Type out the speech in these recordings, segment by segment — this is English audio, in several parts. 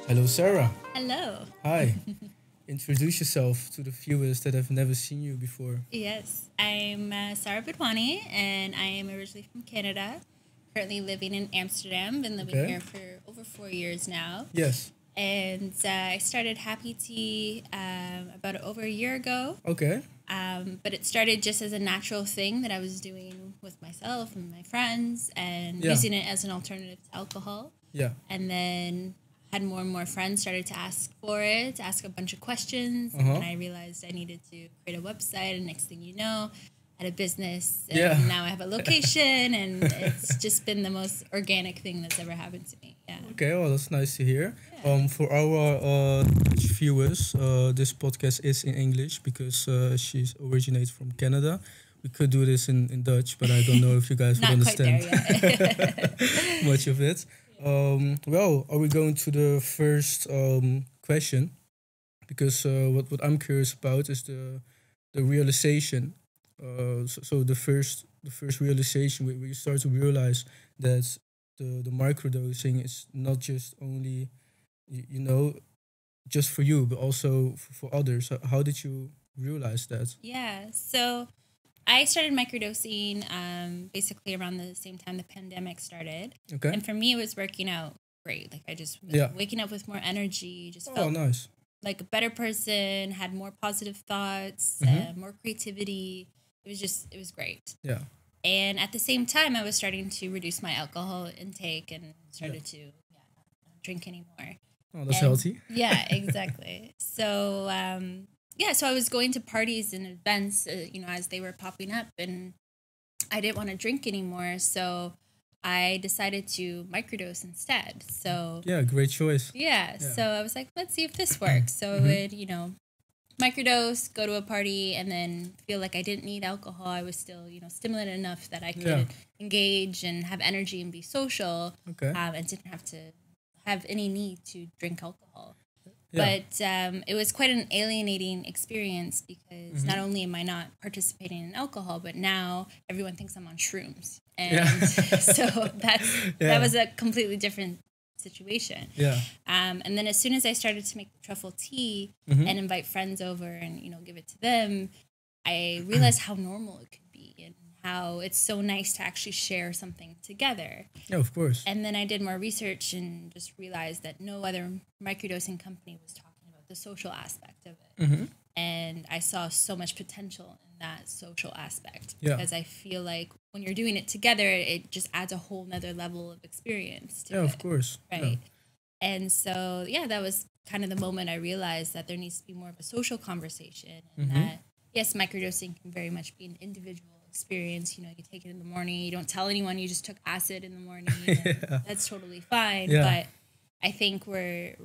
Hello, Sarah. Hello. Hi. Introduce yourself to the viewers that have never seen you before. Yes, I'm Sara Budhwani, and I am originally from Canada. Currently living in Amsterdam. Been living Okay. here for over 4 years now. Yes. And I started Happy Tea about over a year ago. Okay. But it started just as a natural thing that I was doing with myself and my friends, and Yeah. using it as an alternative to alcohol. Yeah. And then had more and more friends started to ask for it, ask a bunch of questions, Uh-huh. and I realized I needed to create a website. And next thing you know, I had a business, and Yeah. now I have a location, and it's just been the most organic thing that's ever happened to me. Yeah. Okay. Well, that's nice to hear. Yeah. For our Dutch viewers, this podcast is in English because she's originates from Canada. We could do this in Dutch, but I don't know if you guys would Not quite understand there yet. much of it. Well, are we going to the first question? Because what I'm curious about is the realization. So the first realization where you start to realize that the microdosing is not just only you know just for you but also for others. How did you realize that? Yeah. So I started microdosing basically around the same time the pandemic started. Okay. And for me, it was working out great. Like I just was Yeah. waking up with more energy, just Oh, felt nice. like a better person, had more positive thoughts, more creativity. It was great. Yeah. And at the same time, I was starting to reduce my alcohol intake and started to not drink anymore. Oh, that's And- healthy. Yeah, exactly. So, so I was going to parties and events, as they were popping up, and I didn't want to drink anymore. So I decided to microdose instead. So Yeah, great choice. yeah, Yeah. so I was like, let's see if this works. So I would, microdose, go to a party, and then feel like I didn't need alcohol. I was still, stimulant enough that I could Yeah. engage and have energy and be social, Okay. and didn't have to have any need to drink alcohol. Yeah. But it was quite an alienating experience because not only am I not participating in alcohol, but now everyone thinks I'm on shrooms. And Yeah. so Yeah. that was a completely different situation. Yeah. And then as soon as I started to make the truffle tea Mm-hmm. and invite friends over and, give it to them, I realized how normal it could be and how it's so nice to actually share something together. Yeah, of course. And then I did more research and just realized that no other microdosing company was talking about the social aspect of it. Mm-hmm. And I saw so much potential in that social aspect Yeah. because I feel like when you're doing it together, it just adds a whole nother level of experience to Yeah, it. of course. Right. And so, that was kind of the moment I realized that there needs to be more of a social conversation and that, yes, microdosing can very much be an individual experience. You take it in the morning, you don't tell anyone you just took acid in the morning. And that's totally fine. Yeah. But I think we're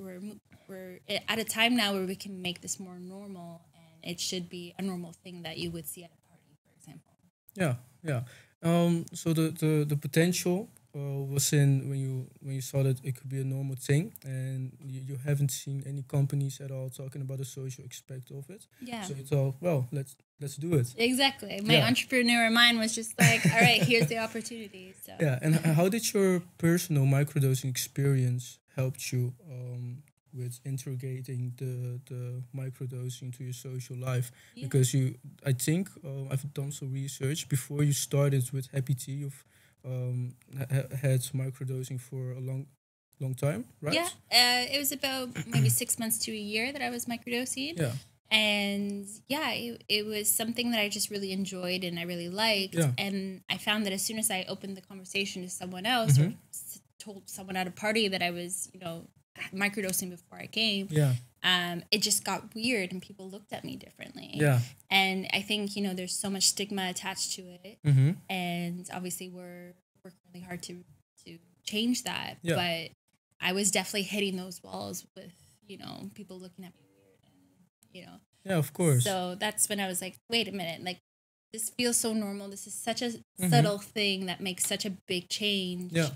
at a time now where we can make this more normal, and it should be a normal thing that you would see at a party, for example. Yeah, yeah. So the potential was in when you saw that it could be a normal thing, and you haven't seen any companies at all talking about the social aspect of it. Yeah. So you thought, well, let's do it. Exactly. My Yeah. entrepreneur mind was just like, all right, here's the opportunity. So Yeah. And how did your personal microdosing experience helped you with integrating the microdosing to your social life? Yeah. Because I think I've done some research before you started with Happy Tea. You've had microdosing for a long time, right? Yeah, it was about maybe 6 months to a year that I was microdosing. Yeah. And it was something that I just really enjoyed and I really liked. Yeah. And I found that as soon as I opened the conversation to someone else or told someone at a party that I was, microdosing before I came, Yeah. it just got weird and people looked at me differently. Yeah. And I think, there's so much stigma attached to it. Mm-hmm. And obviously we're working really hard to change that. Yeah. But I was definitely hitting those walls with, people looking at me weird and, Yeah, of course. So that's when I was like, wait a minute, like this feels so normal. This is such a subtle thing that makes such a big change. Yeah.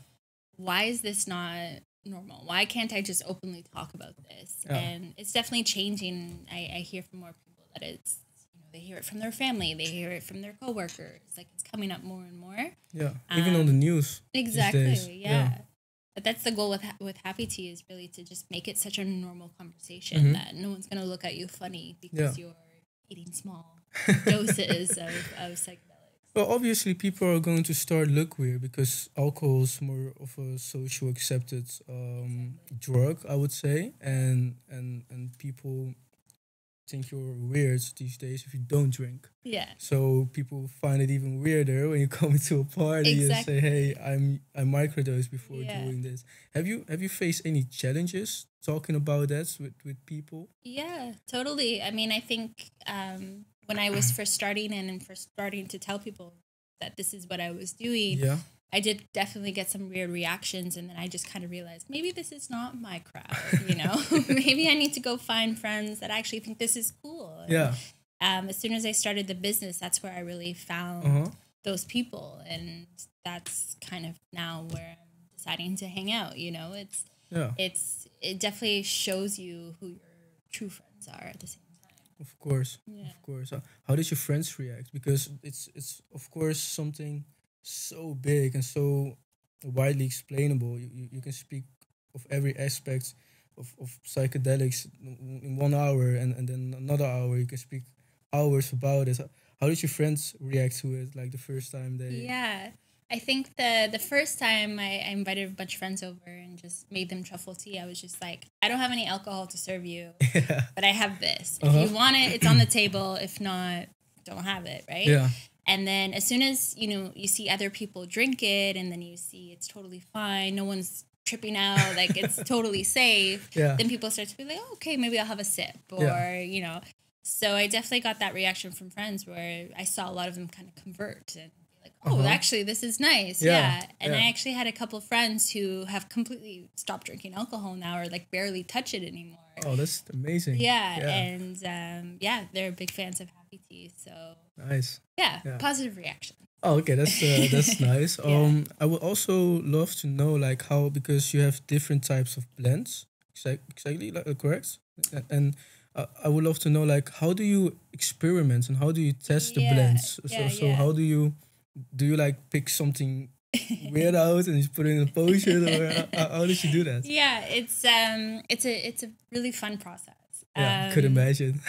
Why is this not normal? Why can't I just openly talk about this? Yeah. And it's definitely changing. I hear from more people that it's, they hear it from their family, they hear it from their coworkers. Like it's coming up more and more. Yeah. Even on the news. these Exactly. days. Yeah. But that's the goal with Happy Tea, is really to just make it such a normal conversation that no one's gonna look at you funny because you're eating small doses of psychedelics. Well, obviously, people are going to start look weird because alcohol is more of a social accepted drug, I would say, and people think you're weird these days if you don't drink. Yeah. So people find it even weirder when you come to a party and say, "Hey, I microdose before doing this." Have you faced any challenges talking about that with people? Yeah, totally. I mean, I think when I was first starting and first starting to tell people that this is what I was doing, I did definitely get some weird reactions, and then I just kind of realized maybe this is not my crowd, you know? Maybe I need to go find friends that actually think this is cool. Yeah. And, as soon as I started the business, that's where I really found those people, and that's kind of now where I'm deciding to hang out, you know? It definitely shows you who your true friends are at the same time. Of course. How did your friends react? Because it's of course something so big and so widely explainable. You can speak of every aspect of psychedelics in 1 hour, and then another hour you can speak hours about it. How did your friends react to it, like the first time they... Yeah, I think the first time I invited a bunch of friends over and just made them truffle tea, I was just like, I don't have any alcohol to serve you, but I have this. If you want it, it's on the table. If not, don't have it, right? Yeah. And then as soon as, you see other people drink it, and then you see it's totally fine, no one's tripping out, like it's totally safe, then people start to be like, oh, okay, maybe I'll have a sip, or, So I definitely got that reaction from friends where I saw a lot of them kind of convert and be like, oh, actually, this is nice. Yeah. And I actually had a couple of friends who have completely stopped drinking alcohol now, or like barely touch it anymore. Oh, that's amazing. And they're big fans of Happy Tea. So nice. Yeah, positive reaction. Oh, okay, that's nice. I would also love to know like how, because you have different types of blends, exactly, like, correct? And I would love to know like how do you experiment and how do you test the blends? So how do you like pick something weird out and you put it in a potion, or how did you do that? Yeah, it's a really fun process. Could imagine.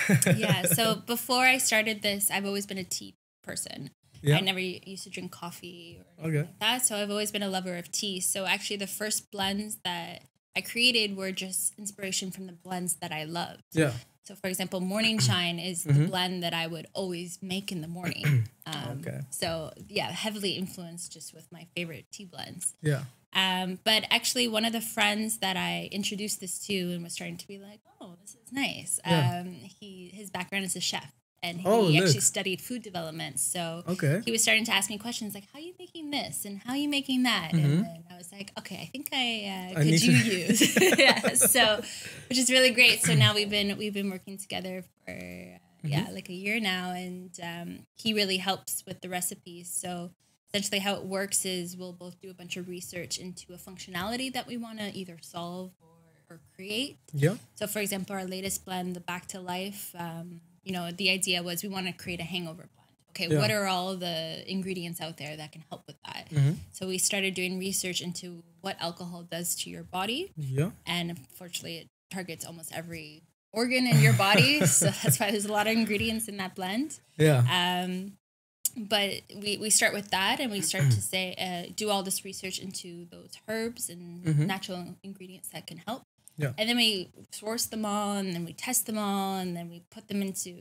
So before I started this, I've always been a tea person. I never used to drink coffee or anything like that, so I've always been a lover of tea. So actually the first blends that I created were just inspiration from the blends that I loved. Yeah. So for example, Morning Shine is the blend that I would always make in the morning. So heavily influenced just with my favorite tea blends. Yeah. But actually one of the friends that I introduced this to and was starting to be like, oh, this is nice. His background is a chef. And he actually studied food development. So he was starting to ask me questions like, how are you making this? And how are you making that? And then I was like, okay, I think I could use. So, which is really great. So now we've been working together for, like a year now. And he really helps with the recipes. So essentially how it works is we'll both do a bunch of research into a functionality that we want to either solve or create. Yeah. So for example, our latest blend, the Back to Life, the idea was we want to create a hangover blend. Okay, what are all the ingredients out there that can help with that? So we started doing research into what alcohol does to your body. Yeah. And unfortunately, it targets almost every organ in your body. So that's why there's a lot of ingredients in that blend. Yeah. But we start with that, and we start to say, do all this research into those herbs and natural ingredients that can help. Yeah. And then we source them all, and then we test them all, and then we put them into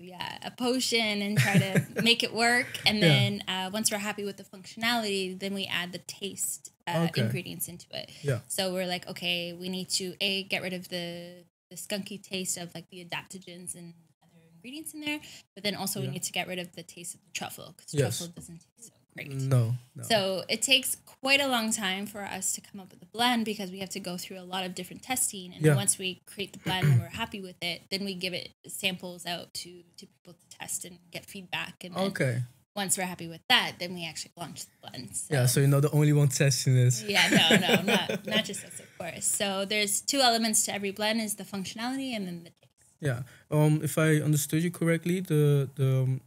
a potion and try to make it work. And then once we're happy with the functionality, then we add the taste ingredients into it. Yeah. So we're like, okay, we need to get rid of the skunky taste of like the adaptogens and other ingredients in there, but then also we need to get rid of the taste of the truffle, because truffle doesn't taste so great. No. So it takes quite a long time for us to come up with a blend, because we have to go through a lot of different testing. And once we create the blend and we're happy with it, then we give it samples out to people to test and get feedback. And then once we're happy with that, then we actually launch the blend. So you're not the only one testing this. No, not just us, of course. So there's two elements to every blend: is the functionality and then the taste. Yeah. If I understood you correctly, the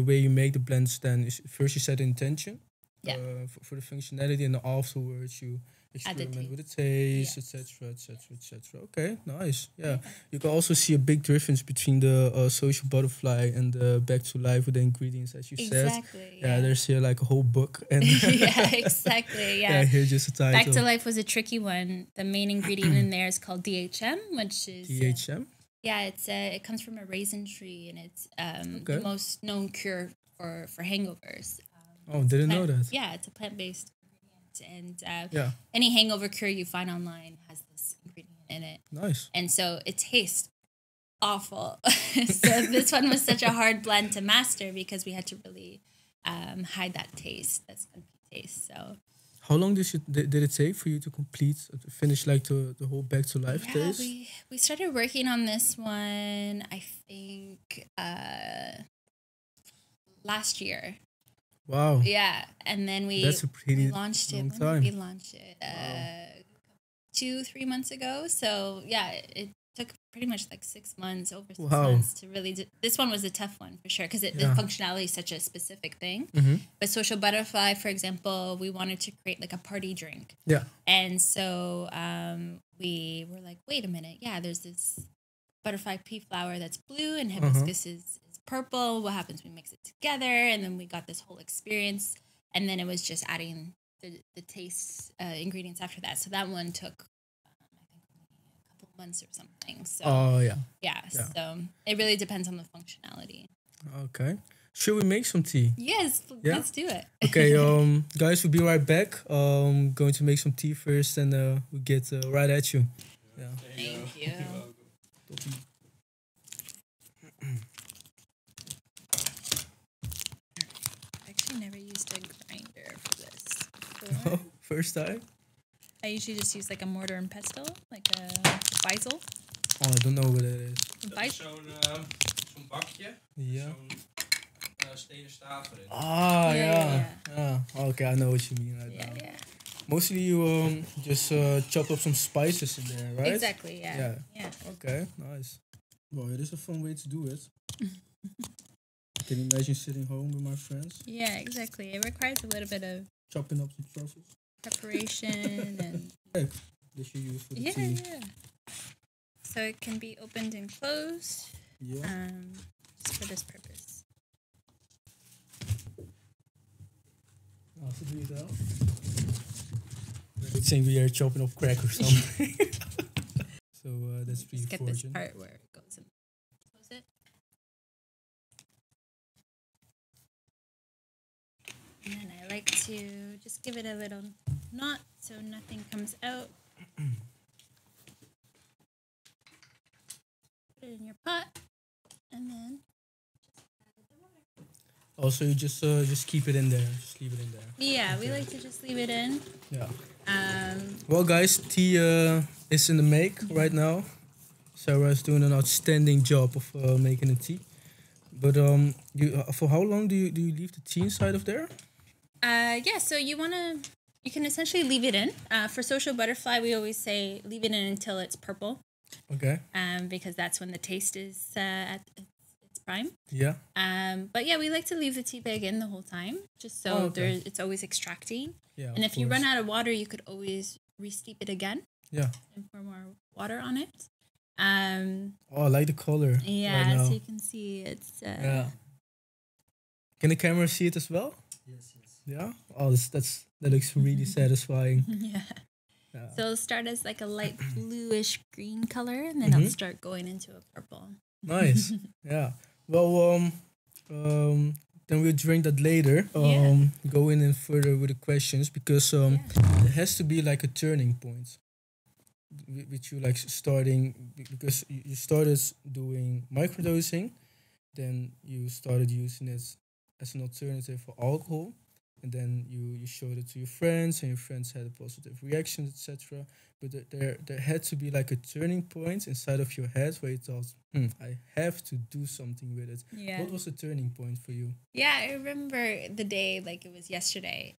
way you make the blends then is first you set an intention for the functionality, and then afterwards you add the experiment taste. with the taste, Yes. etc., etc., etc. Okay, nice. Yeah, you can also see a big difference between the social butterfly and the back to life with the ingredients, as you said. Exactly. Yeah, there's here like a whole book, and Yeah, exactly. yeah, Yeah. here just a title. Back to life was a tricky one. The main ingredient in there is called DHM, which is DHM. yeah, it comes from a raisin tree, and it's Okay. the most known cure for hangovers. Oh, didn't know that. Yeah, it's a plant-based ingredient, and Yeah, any hangover cure you find online has this ingredient in it, nice. and so it tastes awful. So this one was such a hard blend to master because we had to really hide that taste, that spunky taste. So How long did it take for you to finish like the whole back to life yeah, taste? we started working on this one, I think, last year. Wow, Yeah, and then that's a pretty we launched it. long When time. did we launch it? 2-3 months ago. So yeah, it took pretty much like 6 months, over 6 Wow. months to really. This one was a tough one for sure because the Yeah. functionality is such a specific thing. Mm-hmm. But Social Butterfly, for example, we wanted to create like a party drink, Yeah. and so we were like, wait a minute, yeah, there's this butterfly pea flower that's blue and hibiscus is purple. What happens? We mix it together, and then we got this whole experience. And then it was just adding the taste ingredients after that. So that one took, I think, a couple of months or something. So Oh yeah. yeah, so it really depends on the functionality. Okay. Should we make some tea? Yes, Yeah? let's do it. Okay, guys, we'll be right back. Going to make some tea first, and we'll get right at you. Yeah. Thank you. I actually never used a grinder for this before. Oh, first time? I usually just use like a mortar and pestle, like a Beisel. Oh, I don't know what it is. Een Dat is Beisel. zo'n bakje. Yeah. Zo'n stenen staaf erin. Ah, Yeah, yeah. Okay, I know what you mean right Yeah, now. yeah. Mostly you just chop up some spices in there, right? Exactly, yeah. Yeah. Okay, nice. Well, it is a fun way to do it. Can you imagine sitting home with my friends, Yeah, exactly. It requires a little bit of chopping up some truffles? preparation and That you use for the yeah, tea. yeah. So it can be opened and closed, Yeah. just for this purpose. So do you tell? Good thing we are chopping up crack or something. So that's pretty Just get this fortunate. part where it goes in. Close it. And then I like to just give it a little knot so nothing comes out. Put it in your pot, and then Also, you just keep it in there. Just leave it in there. yeah, we like to just leave it in. Yeah. Um, Well, guys, tea is in the make right now. Sarah is doing an outstanding job of making the tea. But you for how long do you leave the tea inside of there? yeah, so you can essentially leave it in. For Social Butterfly, we always say leave it in until it's purple, Okay. because that's when the taste is at its prime. Yeah. But yeah, we like to leave the tea bag in the whole time, just so Oh, okay. it's always extracting. Yeah. And of if you run course. out of water, you could always re-steep it again Yeah. and pour more water on it. Oh, I like the color. Yeah, Right now. so you can see it's. Yeah. Can the camera see it as well? Yes. Yeah. Oh, that looks really satisfying. Yeah. Yeah. So it'll start as like a light bluish green color, and then it'll start going into a purple. Nice. Yeah. Well, then we'll drink that later. Go in and further with the questions because there has to be like a turning point with you like starting because you started doing microdosing, then you started using it as an alternative for alcohol, and then you showed it to your friends, and your friends had a positive reaction, etc. But there had to be like a turning point inside of your head where you thought, I have to do something with it. Yeah. What was the turning point for you? Yeah, I remember the day like it was yesterday.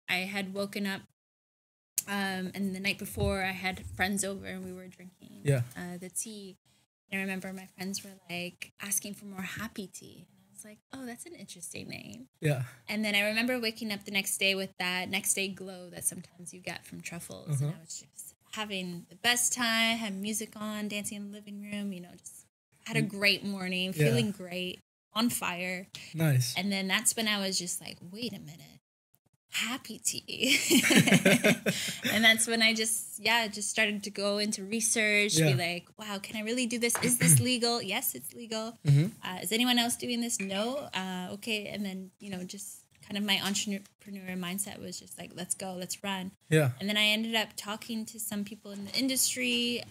I had woken up, and the night before I had friends over and we were drinking the tea. And I remember my friends were like asking for more happy tea. And I was like, oh, that's an interesting name. Yeah. And then I remember waking up the next day with that next day glow that sometimes you get from truffles. And I was just having the best time, had music on, dancing in the living room, just had a great morning, feeling great, on fire. Nice. And then that's when I was just like, wait a minute. Happy tea. And that's when I just started to go into research, be like, wow, can I really do this? Is this legal? Yes, it's legal. Is anyone else doing this? No. Okay. And then, just kind of my entrepreneur mindset was just like, let's go, let's run. Yeah. And then I ended up talking to some people in the industry,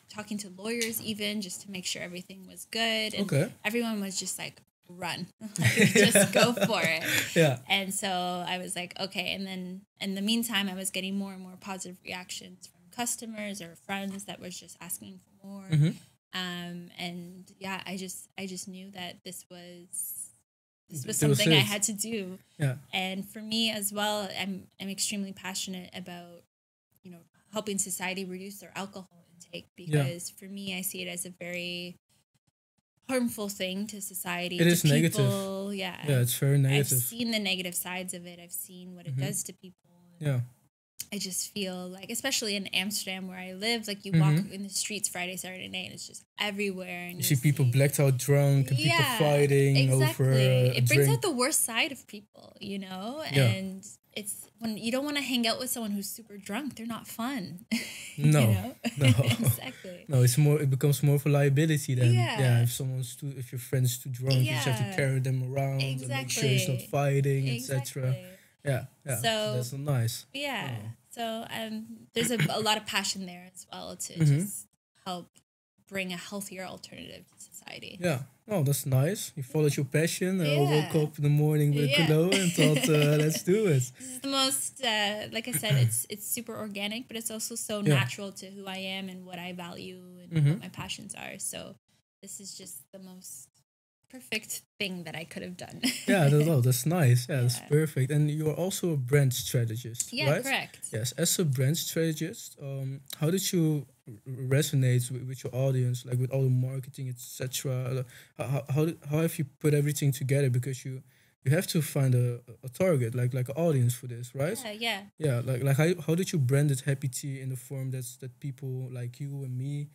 talking to lawyers even, just to make sure everything was good. And everyone was just like, run, just go for it. Yeah. And so I was like, okay. And then in the meantime, I was getting more and more positive reactions from customers or friends that was just asking for more. And yeah, I just knew that this was something I had to do. Yeah. And for me as well, I'm extremely passionate about, helping society reduce their alcohol intake, because for me, I see it as a very harmful thing to society. It is people. negative. Yeah. Yeah, it's very negative. I've seen the negative sides of it. I've seen what it does to people. Yeah. I just feel like, especially in Amsterdam where I live, like you walk in the streets Friday, Saturday night, and it's just everywhere. And you see people blacked out drunk and people fighting over it brings drink. out the worst side of people, and it's when you don't want to hang out with someone who's super drunk. They're not fun. No, no, exactly. No, it becomes more of a liability then. Yeah, if your friend's too drunk, you just have to carry them around and make sure he's not fighting, etc. Yeah. So that's not nice. Yeah. So there's a lot of passion there as well to just help bring a healthier alternative to society. Yeah. Oh, that's nice. You followed your passion. I woke up in the morning with a glow and thought, let's do it. This is the most, like I said, it's super organic, but it's also so natural to who I am and what I value and what my passions are. So this is just the most perfect thing that I could have done. That's nice. Yeah, that's perfect. And you are also a brand strategist, yeah, right? Correct. Yes, as a brand strategist, how did you resonate with your audience, like with all the marketing, etc.? How have you put everything together? Because you have to find a target, like an audience for this, right? Yeah. Like how did you brand it Happy Tea in the form that people like you and me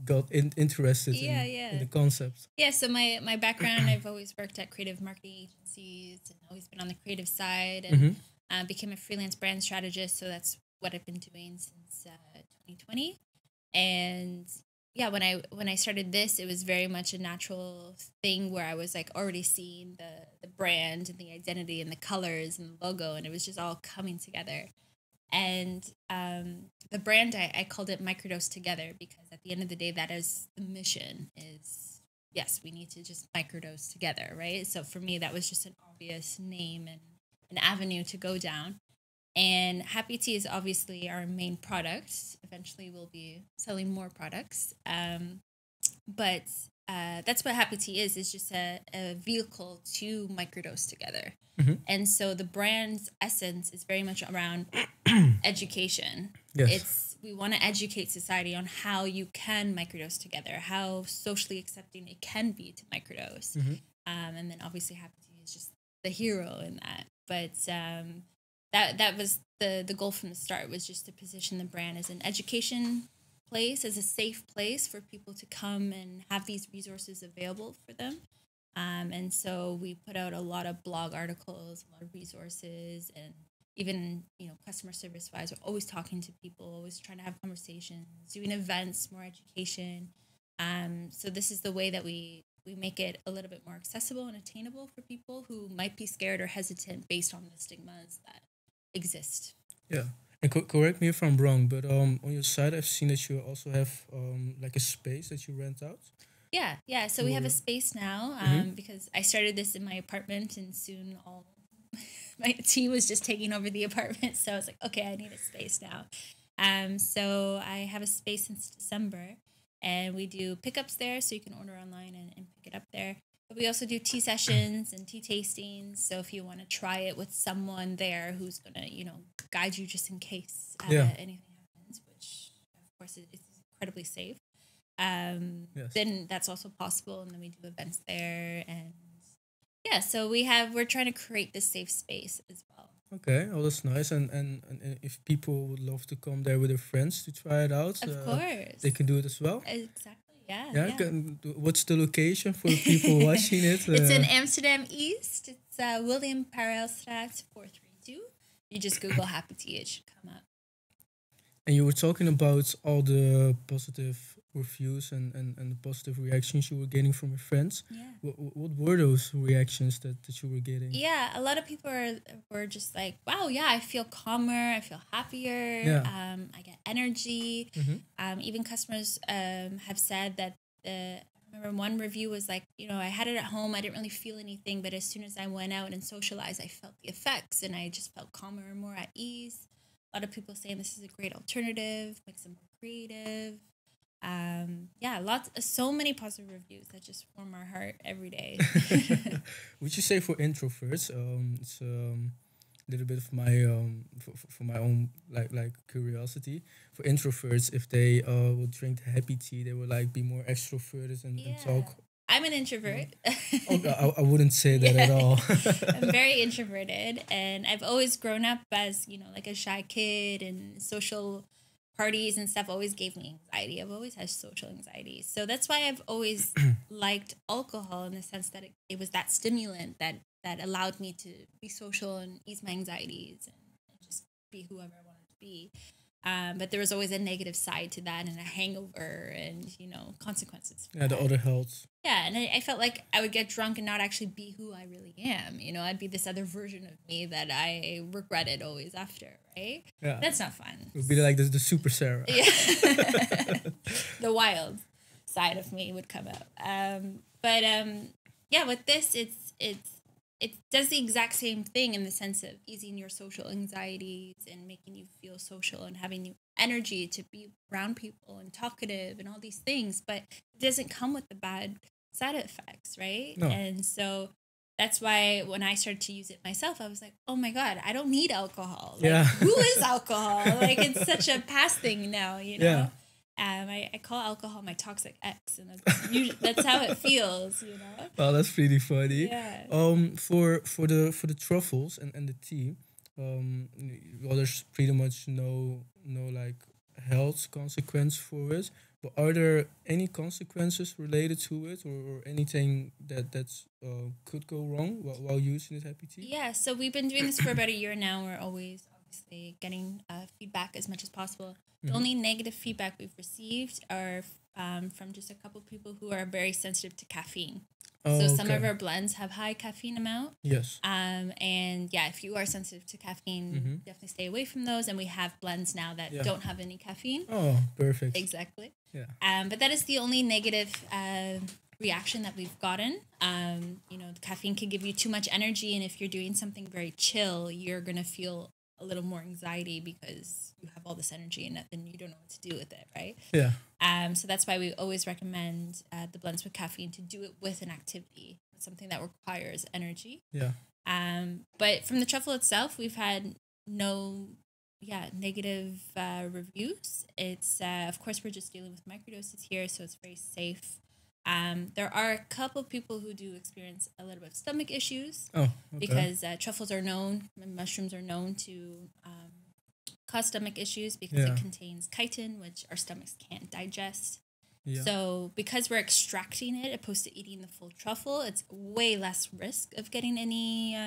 got interested in the concept? Yeah, so my background, I've always worked at creative marketing agencies and always been on the creative side, and became a freelance brand strategist. So that's what I've been doing since 2020. And yeah, when I started this, it was very much a natural thing where I was like already seeing the brand and the identity and the colors and the logo, and it was just all coming together. And the brand, I called it Microdose Together, because at the end of the day, that is the mission is, yes, we need to just microdose together, right? So for me, that was just an obvious name and an avenue to go down. And Happy Tea is obviously our main product. Eventually, we'll be selling more products. But that's what Happy Tea is just a vehicle to microdose together. And so the brand's essence is very much around education. Yes. We want to educate society on how you can microdose together, how socially accepting it can be to microdose. And then obviously Happy Tea is just the hero in that. But that was the goal from the start, was just to position the brand as an education place, as a safe place for people to come and have these resources available for them. And so we put out a lot of blog articles, a lot of resources, and even, customer service wise, we're always talking to people, always trying to have conversations, doing events, more education. So this is the way that we make it a little bit more accessible and attainable for people who might be scared or hesitant based on the stigmas that exist. Yeah. And correct me if I'm wrong, but on your site, I've seen that you also have like a space that you rent out. Yeah. So we have a space now because I started this in my apartment, and soon my team was just taking over the apartment. So I was like, okay, I need a space now. So I have a space since December, and we do pickups there, so you can order online and pick it up there. But we also do tea sessions and tea tastings. So if you want to try it with someone there who's going to, guide you just in case anything happens, which of course is incredibly safe. Yes. then that's also possible. And then we do events there. And yeah, so we're trying to create this safe space as well. Okay, oh, that's nice. And if people would love to come there with their friends to try it out, Of course. they can do it as well. Exactly. Yeah. Yeah. Yeah. What's the location for the people watching it? It's in Amsterdam East. It's William Parelstraat 432. You just Google Happy Tea, it should come up. And you were talking about all the positive reviews and the positive reactions you were getting from your friends. Yeah. What were those reactions that you were getting? Yeah, a lot of people were just like, wow, yeah, I feel calmer, I feel happier, Yeah. I get energy. Mm-hmm. Even customers have said that I remember one review was like, I had it at home, I didn't really feel anything, but as soon as I went out and socialized, I felt the effects and I just felt calmer and more at ease. A lot of people saying this is a great alternative, makes them more creative. So many positive reviews that just warm our heart every day. Would you say for introverts, it's a little bit of my for my own like curiosity. For introverts, if they will drink the happy tea, they will like be more extroverted and talk. I'm an introvert. I wouldn't say that at all. I'm very introverted, and I've always grown up as like a shy kid, and social parties and stuff always gave me anxiety. I've always had social anxiety. So that's why I've always liked alcohol, in the sense that it was that stimulant that allowed me to be social and ease my anxieties and just be whoever I wanted to be. But there was always a negative side to that, and a hangover and, consequences. Yeah, the other health. Yeah, and I felt like I would get drunk and not actually be who I really am. I'd be this other version of me that I regretted always after, right? Yeah. That's not fun. It would be like the super Sarah. Yeah. The wild side of me would come out. With this, it does the exact same thing, in the sense of easing your social anxieties and making you feel social and having you energy to be around people and talkative and all these things, but it doesn't come with the bad side effects, right? No. And so that's why when I started to use it myself, I was like, oh my God, I don't need alcohol. Like, Yeah. Who is alcohol? Like, it's such a past thing now, Yeah. I call alcohol my toxic ex, and that's how it feels, Oh, that's pretty funny. Yeah. For the truffles and the tea, there's pretty much no like health consequence for it. But are there any consequences related to it, or anything that's could go wrong while using this happy tea? Yeah, so we've been doing this for about a year now. We're always obviously getting feedback as much as possible. The only negative feedback we've received are from just a couple people who are very sensitive to caffeine. So some of our blends have high caffeine amount. Yes. And yeah, if you are sensitive to caffeine, definitely stay away from those. And we have blends now that don't have any caffeine. Oh, perfect. Exactly. Yeah. But that is the only negative reaction that we've gotten. The caffeine can give you too much energy, and if you're doing something very chill, you're gonna feel a little more anxiety because you have all this energy and you don't know what to do with it, right? Yeah. So that's why we always recommend the blends with caffeine to do it with an activity, something that requires energy. Yeah. But from the truffle itself, we've had no negative reviews. It's of course we're just dealing with microdoses here, so it's very safe. There are a couple of people who do experience a little bit of stomach issues. Oh, okay. Because truffles are known, mushrooms are known to cause stomach issues because it contains chitin, which our stomachs can't digest. Yeah. So because we're extracting it opposed to eating the full truffle, it's way less risk of getting any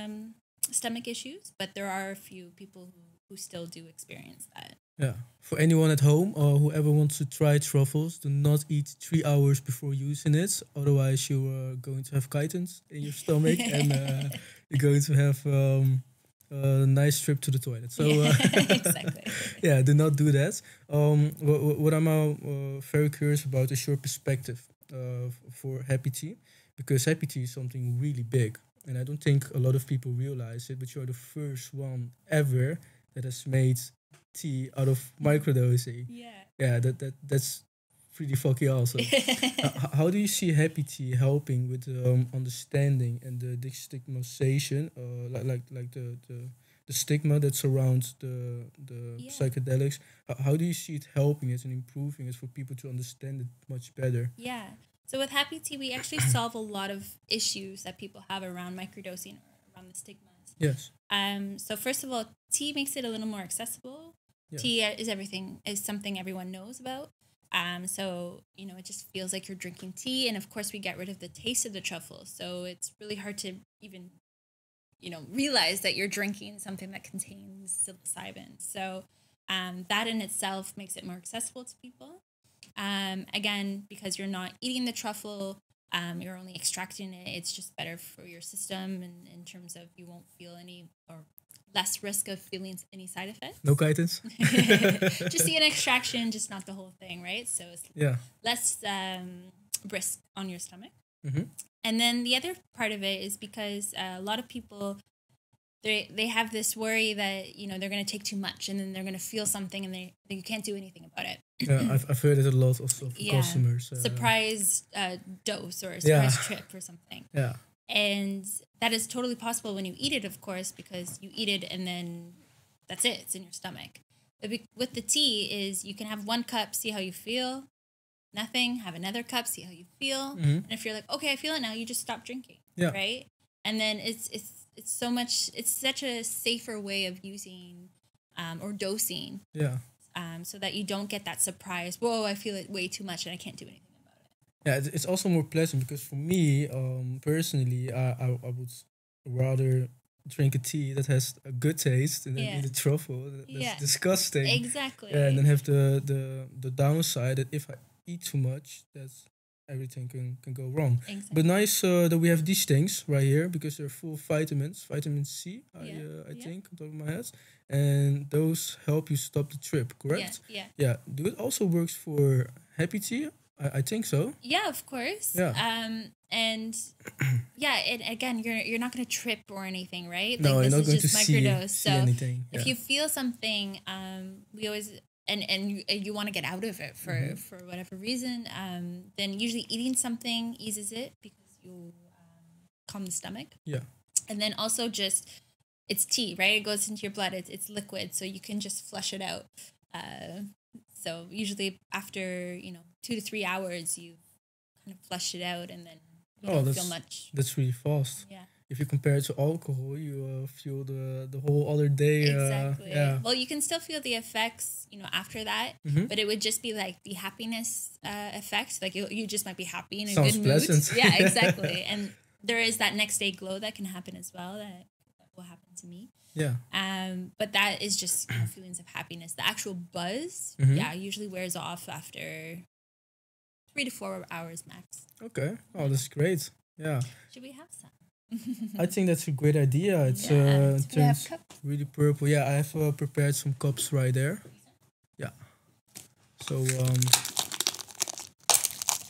stomach issues. But there are a few people who still do experience that. Yeah. For anyone at home or whoever wants to try truffles, do not eat 3 hours before using it. Otherwise, you are going to have chitins in your stomach and you're going to have a nice trip to the toilet. So, exactly. Yeah, do not do that. What I'm very curious about is your perspective for happy tea, because happy tea is something really big. And I don't think a lot of people realize it, but you're the first one ever that has made tea out of microdosing. Yeah, that's pretty fucking awesome. How do you see happy tea helping with understanding and the destigmatization, like the stigma that surrounds the Yeah. psychedelics. How do you see it helping it and improving it for people to understand it much better? Yeah. So with Happy Tea, we actually solve a lot of issues that people have around microdosing or around the stigmas. Yes. So first of all, tea makes it a little more accessible. Yeah. Tea is something everyone knows about. So it just feels like you're drinking tea, and of course we get rid of the taste of the truffles. So it's really hard to even realize that you're drinking something that contains psilocybin. So that in itself makes it more accessible to people. Again, because you're not eating the truffle, you're only extracting it. It's just better for your system, and in terms of you won't feel any or less risk of feeling any side effects. No guidance. Just the extraction, just not the whole thing, right? So it's less brisk on your stomach. Mm-hmm. And then the other part of it is because a lot of people, they have this worry that they're going to take too much, and then they're going to feel something, and you can't do anything about it. Yeah, I've heard it a lot also from customers. Surprise dose or a surprise trip or something. Yeah. And that is totally possible when you eat it, of course, because you eat it and then that's it. It's in your stomach. But with the tea is you can have one cup, see how you feel. Nothing. Have another cup, see how you feel. Mm-hmm. And if you're like, okay, I feel it now, you just stop drinking. Yeah. Right. And then it's such a safer way of using or dosing. Yeah. So that you don't get that surprise. Whoa, I feel it way too much and I can't do anything. Yeah, it's also more pleasant because for me, personally, I would rather drink a tea that has a good taste and then eat a truffle. That's disgusting. Exactly. Yeah, and then have the downside that if I eat too much, that's everything can go wrong. Exactly. But nice that we have these things right here because they're full of vitamins, vitamin C, I think, on top of my head. And those help you stop the trip, correct? Yeah. Do it also works for Happy Tea? I think so. Yeah, of course. Yeah. And again, you're not going to trip or anything, right? No, like, you're not going to microdose. see anything. Yeah. If you feel something, we always and you want to get out of it for whatever reason, then usually eating something eases it because you calm the stomach. Yeah. And then also just it's tea, right? It goes into your blood. It's liquid, so you can just flush it out. So usually after 2 to 3 hours, you kind of flush it out, and then you don't feel much. That's really fast. Yeah. If you compare it to alcohol, you feel the whole other day. Exactly. Well, you can still feel the effects, after that, but it would just be like the happiness effects. Like you just might be happy in a Sounds good pleasant. mood. Yeah, exactly. And there is that next day glow that can happen as well. That will happen to me. Yeah. But that is just feelings of happiness. The actual buzz, usually wears off after 3 to 4 hours max. Okay. Oh, that's great. Yeah. Should we have some? I think that's a great idea. It's turns really purple. Yeah, I have prepared some cups right there. Yeah. So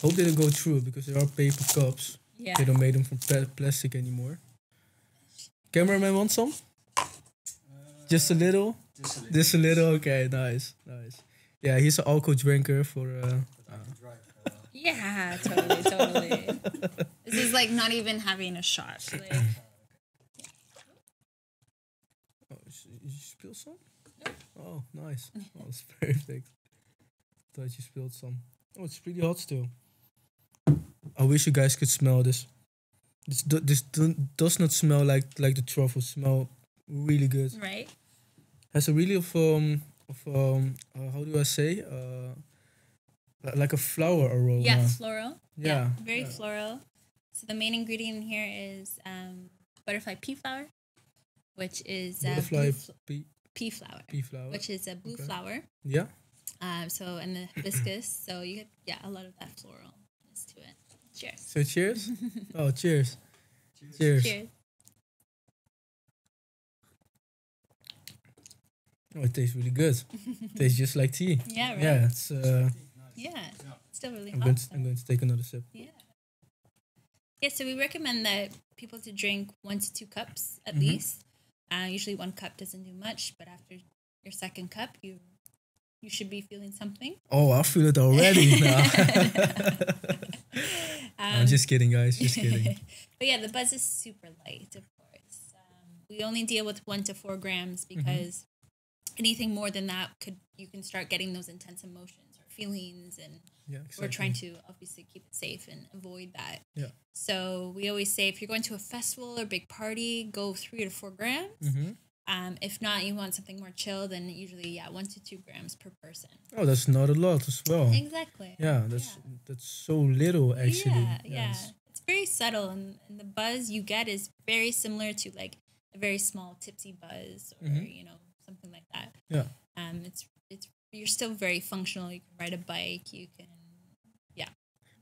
hope they don't go through because they are paper cups. Yeah. They don't make them from plastic anymore. Cameraman want some? Just a little? Just a little? Okay, nice. Yeah, he's an alcohol drinker for... Yeah, totally. This is like not even having a shot. Like, Oh, you spill some? Oh, nice. Oh, that's perfect. Thought you spilled some. Oh, it's pretty hot still. I wish you guys could smell this. This does not smell like the truffles. Smell really good. right? Has a really how do I say? Like a flower aroma. Yeah, floral. Yeah. Very floral. So the main ingredient here is butterfly pea flower, which is Butterfly pea flower. pea flower. Which is a blue flower. Yeah. So and the hibiscus. So you get a lot of that floralness to it. Cheers. So cheers. Oh, cheers. Cheers. Oh, it tastes really good. Tastes just like tea. Yeah, right. Yeah, it's. Still really I'm hot. going to take another sip. Yeah, so we recommend that people to drink 1 to 2 cups at least. Usually 1 cup doesn't do much, but after your second cup, you should be feeling something. Oh, I feel it already now. I'm just kidding, guys. Just kidding. But yeah, the buzz is super light, of course. we only deal with 1 to 4 grams because anything more than that you can start getting those intense emotions or feelings, and we're trying to obviously keep it safe and avoid that. Yeah. So we always say if you're going to a festival or big party, go 3 to 4 grams. If not, you want something more chill, then usually 1 to 2 grams per person. Oh, that's not a lot as well. Exactly. Yeah, that's so little actually. Yeah. It's very subtle, and the buzz you get is very similar to like a very small tipsy buzz or something like that. Yeah. It's you're still very functional. You can ride a bike. You can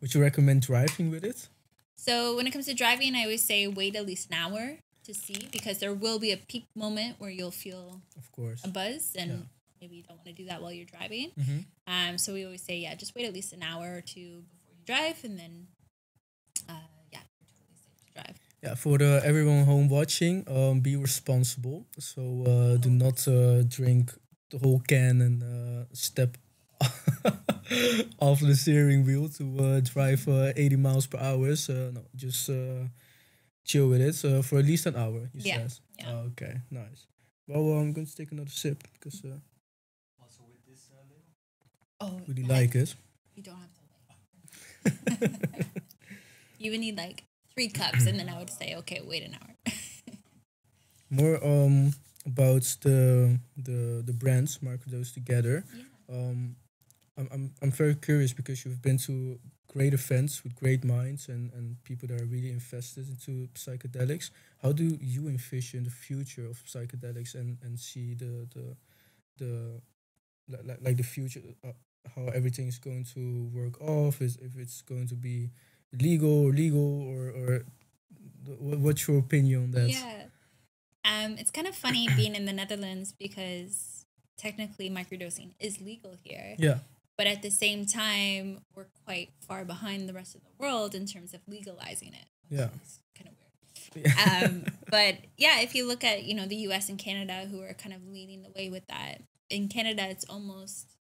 Would you recommend driving with it? So when it comes to driving, I always say wait at least an hour to see, because there will be a peak moment where you'll feel, of course, a buzz, and maybe you don't want to do that while you're driving. So we always say, just wait at least an hour or two before you drive, and then you're totally safe to drive. Yeah, for everyone home watching, be responsible. So do not drink the whole can and step off the steering wheel to drive 80 miles per hour. So no, just chill with it for at least an hour, you said. Yeah. Oh, okay, nice. Well, I'm going to take another sip because also with this little. Oh, really like it. You don't have to wait. You would need like 3 cups, and then I would say, okay, wait an hour. More about the brands Microdose Together. Yeah. I'm very curious because you've been to great events with great minds and people that are really invested into psychedelics. How do you envision the future of psychedelics and see the future, how everything is going to work off, if it's going to be legal or what's your opinion on that? Yeah. It's kind of funny being in the Netherlands because technically microdosing is legal here. Yeah. But at the same time, we're quite far behind the rest of the world in terms of legalizing it. Yeah. It's kind of weird. But if you look at, the US and Canada, who are kind of leading the way with that. In Canada, it's almost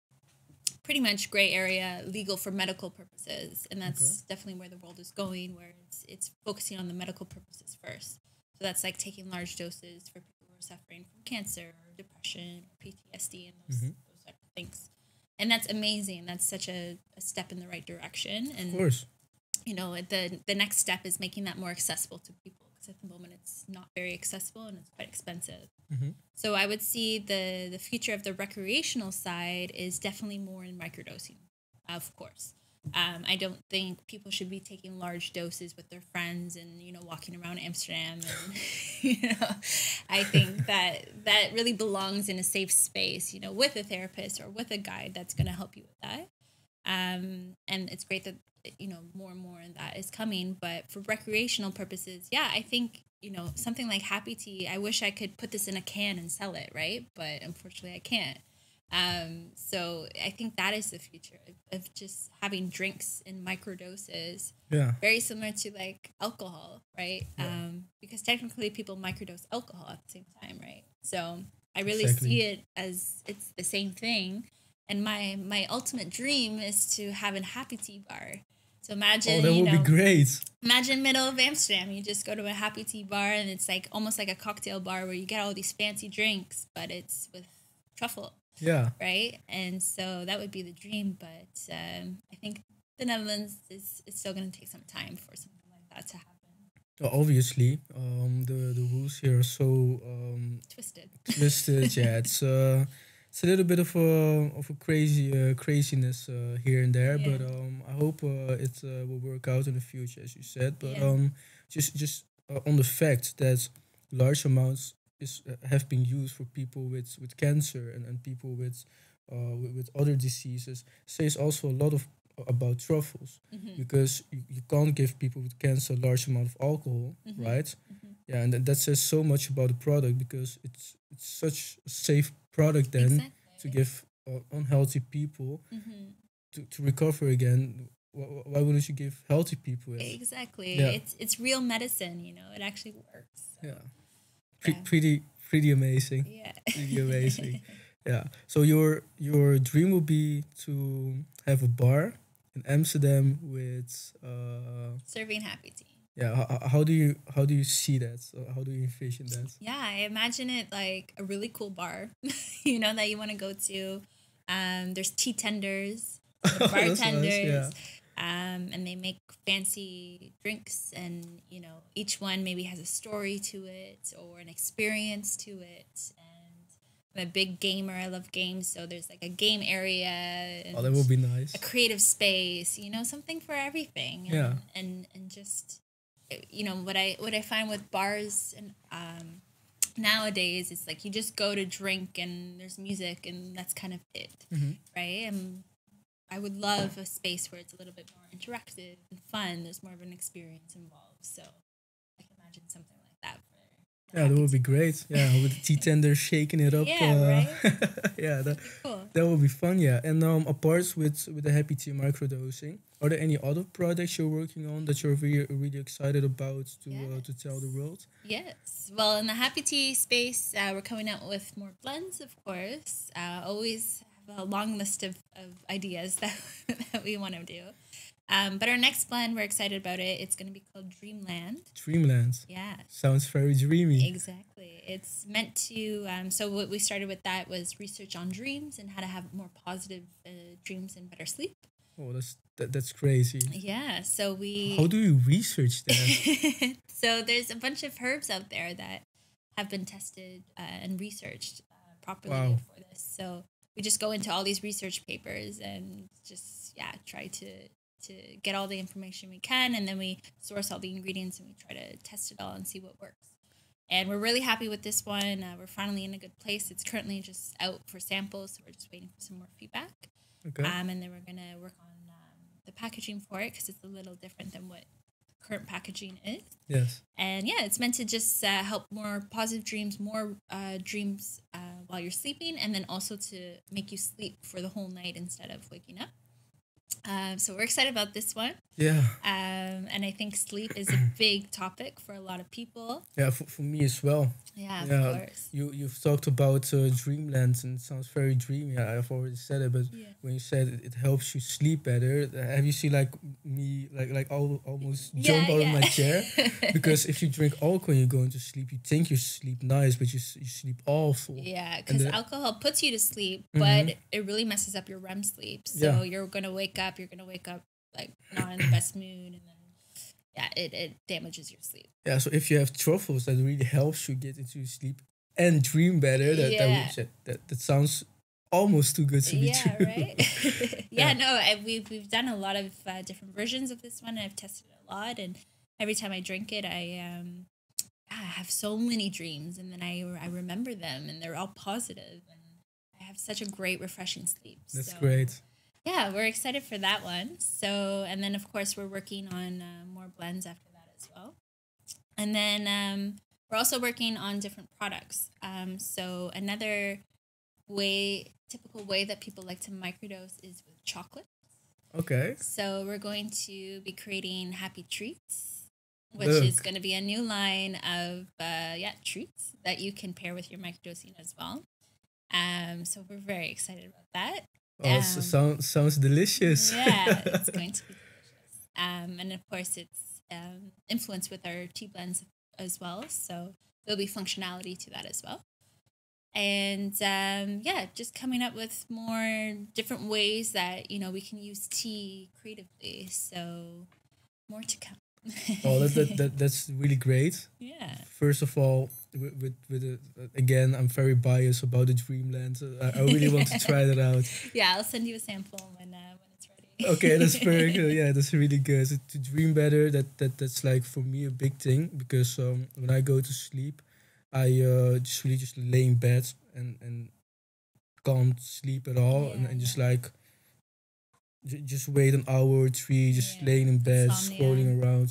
pretty much gray area, legal for medical purposes. And that's definitely where the world is going, where it's focusing on the medical purposes first. So that's like taking large doses for people who are suffering from cancer or depression or PTSD and those type of things. And that's amazing. That's such a step in the right direction. And, of course, the next step is making that more accessible to people, because at the moment it's not very accessible and it's quite expensive. So I would see the future of the recreational side is definitely more in microdosing, of course. I don't think people should be taking large doses with their friends and, walking around Amsterdam. And, I think that really belongs in a safe space, with a therapist or with a guide that's going to help you with that. And it's great that, more and more of that is coming. But for recreational purposes, I think, something like Happy Tea, I wish I could put this in a can and sell it, right? But unfortunately I can't. So I think that is the future of just having drinks in microdoses. Yeah. Very similar to like alcohol, right? Yeah. Because technically people microdose alcohol at the same time, right? So I really see it as it's the same thing. And my ultimate dream is to have a Happy Tea bar. So imagine, that would be great. Imagine middle of Amsterdam. You just go to a Happy Tea bar and it's like almost like a cocktail bar where you get all these fancy drinks, but it's with truffle. Yeah. Right? And so that would be the dream. But I think the Netherlands is still going to take some time for something like that to happen. Well, obviously, the rules here are so twisted. Yeah, it's a little bit of a craziness here and there, but I hope it will work out in the future, as you said. But just on the fact that large amounts have been used for people with cancer and people with other diseases says also a lot about truffles, because you can't give people with cancer a large amount of alcohol, right? Yeah, and that says so much about the product, because it's such a safe product then to give unhealthy people to recover again. Why wouldn't you give healthy people it? Exactly. Yeah. It's real medicine, it actually works. So. Yeah. Pretty amazing. Yeah. Pretty amazing. Yeah. So your dream will be to have a bar in Amsterdam with serving Happy Tea. Yeah, how do you see that? So how do you envision that? Yeah, I imagine it like a really cool bar, you know, that you want to go to. There's tea tenders, That's nice. bartenders, Yeah. and they make fancy drinks, and you know, each one maybe has a story to it or an experience to it. And I'm a big gamer. I love games, so there's like a game area Oh, that and would be nice. a creative space. You know, something for everything. And Yeah. and just you know what I find with bars and nowadays it's like you just go to drink and there's music and that's kind of it, Hmm. right? And I would love a space where it's a little bit more interactive and fun. There's more of an experience involved, so I can imagine something like that for the Yeah, that happy would be tea. great. Yeah, with the tea tender shaking it up. Yeah, right. Yeah, Cool. that would be fun. Yeah, and apart with the happy tea microdosing, are there any other projects you're working on that you're really excited about to tell the world? Yes. Well, in the happy tea space, we're coming out with more blends, of course. Always have a long list of ideas that, that we want to do. But our next blend, we're excited about it. It's going to be called Dreamland. Dreamland Yeah, sounds very dreamy. exactly. It's meant to. So what we started with that was research on dreams and how to have more positive dreams and better sleep. Oh, that's crazy. Yeah. So How we. do you research that? So there's a bunch of herbs out there that have been tested and researched properly Wow. for this. So we just go into all these research papers and just try to get all the information we can, and then we source all the ingredients and we try to test it all and see what works. And we're really happy with this one. We're finally in a good place. It's currently just out for samples, so we're just waiting for some more feedback. Okay. And then we're gonna work on the packaging for it because it's a little different than what current packaging is. Yes. And yeah, it's meant to just help more positive dreams, more dreams while you're sleeping, and then also to make you sleep for the whole night instead of waking up. So we're excited about this one. Yeah. And I think sleep is a big topic for a lot of people. Yeah. For me as well. Yeah, Yeah. of course. You've talked about Dreamland and it sounds very dreamy. I've already said it, but Yeah. when you said it helps you sleep better, have you seen like me almost jump out of my chair? Because if you drink alcohol and you're going to sleep, you think you sleep nice, but you sleep awful. Yeah, And because the- alcohol puts you to sleep, Mhm. but it really messes up your REM sleep. So Yeah. you're gonna wake up. You're gonna wake up like not in the best mood, and then it damages your sleep. Yeah, so if you have truffles, that really helps you get into sleep and dream better. That sounds almost too good to be Yeah, true. right. Yeah. No, we've done a lot of different versions of this one. And I've tested it a lot, and every time I drink it, I have so many dreams, and then I remember them, and they're all positive, and I have such a great refreshing sleep. That's So, great. Yeah, we're excited for that one. So, and then of course we're working on more blends after that as well. And then we're also working on different products. So another typical way that people like to microdose is with chocolate. Okay. So we're going to be creating happy treats, which Look. is going to be a new line of treats that you can pair with your microdosing as well. So we're very excited about that. Oh, sounds delicious. Yeah, it's going to be delicious. And of course, it's influenced with our tea blends as well. So there'll be functionality to that as well. And just coming up with more different ways that, we can use tea creatively. So more to come. Oh, that's really great. Yeah. First of all, again, I'm very biased about the Dreamland. I really want to try that out. Yeah, I'll send you a sample when it's ready. Okay, that's very good. Yeah, that's really good. To dream better, that's like for me a big thing because when I go to sleep, I just lay in bed and can't sleep at all, and just like just wait an hour or three, just laying in bed, Insomnia. scrolling around,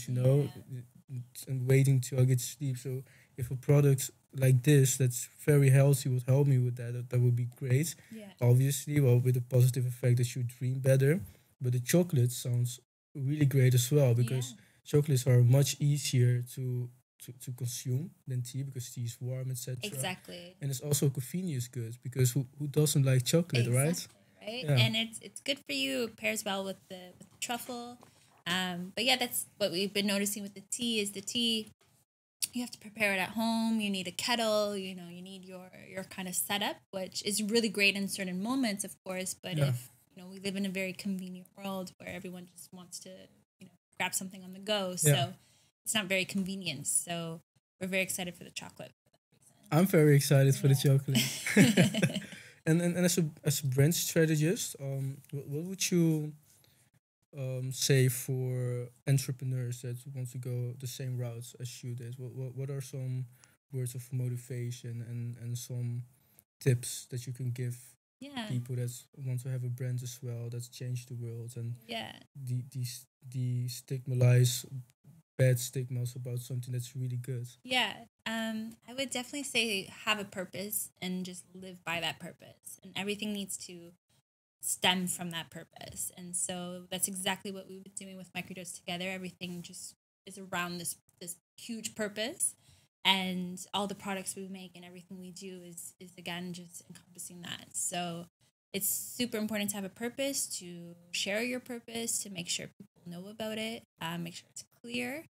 and waiting till I get to sleep. So if a product like this that's very healthy would help me with that would be great. Yeah. Obviously, well, with the positive effect that you dream better. But the chocolate sounds really great as well because chocolates are much easier to consume than tea because tea is warm, etc. Exactly. And it's also convenience good because who doesn't like chocolate, right? Right? Yeah. And it's good for you. It pairs well with the truffle. But yeah, that's what we've been noticing with the tea is the tea, you have to prepare it at home. You need a kettle, you know, you need your kind of setup, which is really great in certain moments, of course. But Yeah. if, you know, we live in a very convenient world where everyone just wants to, you know, grab something on the go. So Yeah. it's not very convenient. So we're very excited for the chocolate for that I'm very excited for the Yeah. chocolate. And as a brand strategist, what would you say for entrepreneurs that want to go the same routes as you did? What are some words of motivation and some tips that you can give Yeah. people that want to have a brand as well that's changed the world and Yeah. destigmatize bad stigmas about something that's really good? Yeah. I would definitely say have a purpose and just live by that purpose. And everything needs to stem from that purpose. And so that's exactly what we've been doing with Microdose Together. Everything just is around this huge purpose. And all the products we make and everything we do is again just encompassing that. So it's super important to have a purpose, to share your purpose, to make sure people know about it, make sure it's clear,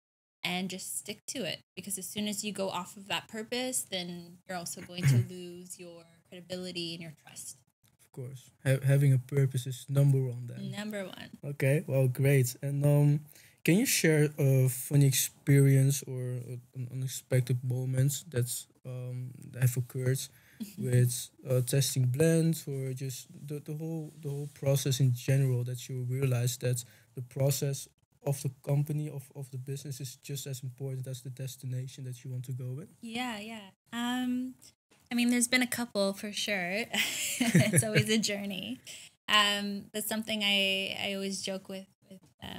and just stick to it. Because as soon as you go off of that purpose, then you're also going to lose your credibility and your trust. Of course, having a purpose is number one then. Number one. Okay, well, great. And can you share a funny experience or an unexpected moment that have occurred with testing blends or just the whole process in general that you realize that the process of the company of the business is just as important as the destination that you want to go in? Yeah, yeah. I mean, there's been a couple for sure. It's always a journey. But something I always joke with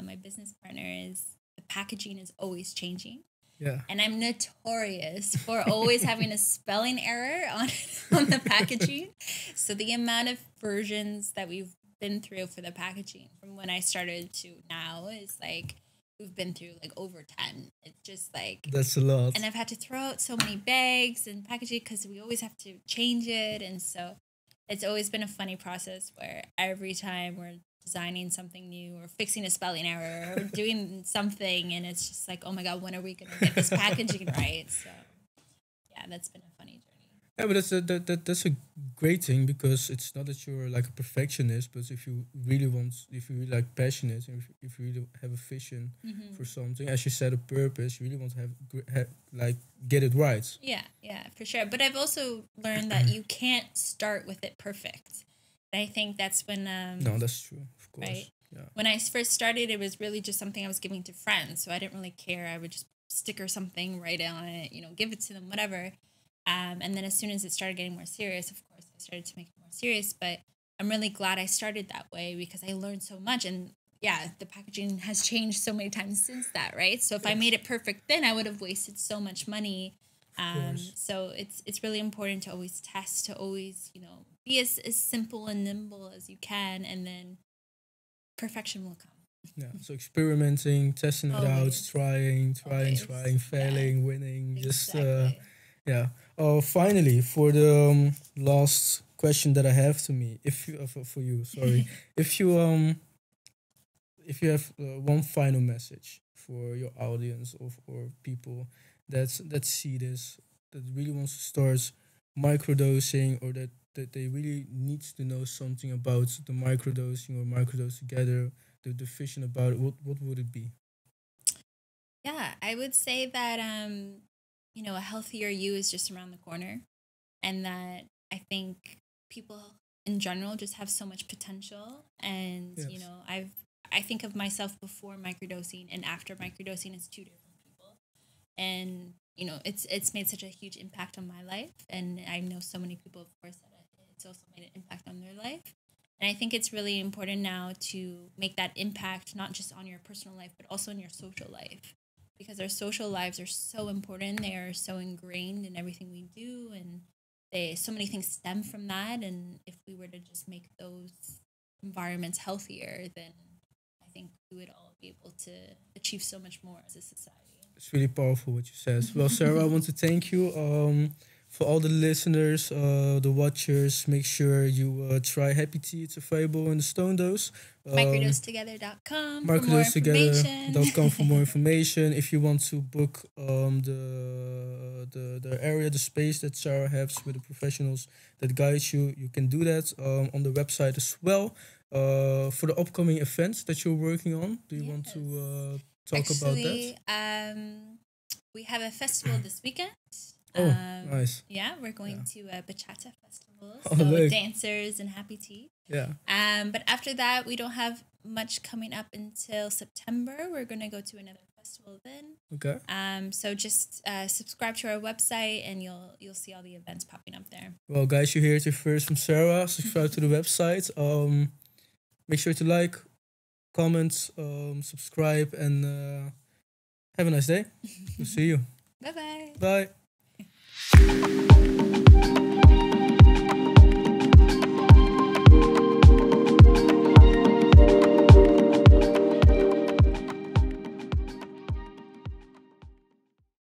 my business partner is the packaging is always changing. Yeah. And I'm notorious for always having a spelling error on the packaging. So the amount of versions that we've been through for the packaging from when I started to now is like we've been through like over 10. It's just like That's a lot. and I've had to throw out so many bags and packaging because we always have to change it. And so it's always been a funny process where every time we're designing something new or fixing a spelling error or doing something, and it's just like, oh my God, when are we going to get this packaging right? So yeah, that's been a funny journey. Yeah, but that's a great thing because it's not that you're like a perfectionist, but if you really like passionate, and if you really have a vision for something, as you said, a purpose, you really want to like get it right. Yeah, for sure. But I've also learned that you can't start with it perfect. And I think that's when No, that's true, of course. right. Yeah. When I first started, it was really just something I was giving to friends, so I didn't really care. I would just sticker something, write it on it, give it to them, whatever. And then as soon as it started getting more serious, of course, I started to make it more serious. But I'm really glad I started that way because I learned so much. And yeah, the packaging has changed so many times since that, right? So if I made it perfect then, I would have wasted so much money. course. So it's really important to always test, to always, be as simple and nimble as you can. And then perfection will come. Yeah. So experimenting, testing it out, Always. trying, Always. trying, failing, winning. Exactly. Yeah. Finally, for the last question that I have to me, if you for you, sorry, if you have one final message for your audience or people that see this, that really wants to start microdosing, or that they really needs to know something about the microdosing or microdose together, the vision about it, what would it be? Yeah, I would say that a healthier you is just around the corner, and that I think people in general just have so much potential. And Yes. I think of myself before microdosing and after microdosing as two different people, and it's made such a huge impact on my life, and I know so many people, of course, that it's also made an impact on their life. And I think it's really important now to make that impact not just on your personal life, but also in your social life. Because our social lives are so important. They are so ingrained in everything we do. And so many things stem from that. And if we were to just make those environments healthier, then I think we would all be able to achieve so much more as a society. It's really powerful what you says. Well, Sarah, I want to thank you for all the listeners, the watchers, make sure you try Happy Tea. It's available in the Stone Dose. MicrodosTogether.com for more information. MicrodosTogether.com for more information. If you want to book the area, the space that Sarah has with the professionals that guide you, you can do that on the website as well. For the upcoming events that you're working on, do you want to talk about that? We have a festival this weekend. Oh, nice. Yeah, we're going to a bachata festival. Oh, So leuk. dancers and happy tea. Yeah. But after that, we don't have much coming up until September. We're going to go to another festival then. Okay. So just subscribe to our website and you'll see all the events popping up there. Well, guys, you hear it here first from Sarah. Subscribe to the website. Make sure to like, comment, subscribe, and have a nice day. We'll see you. Bye-bye. Bye.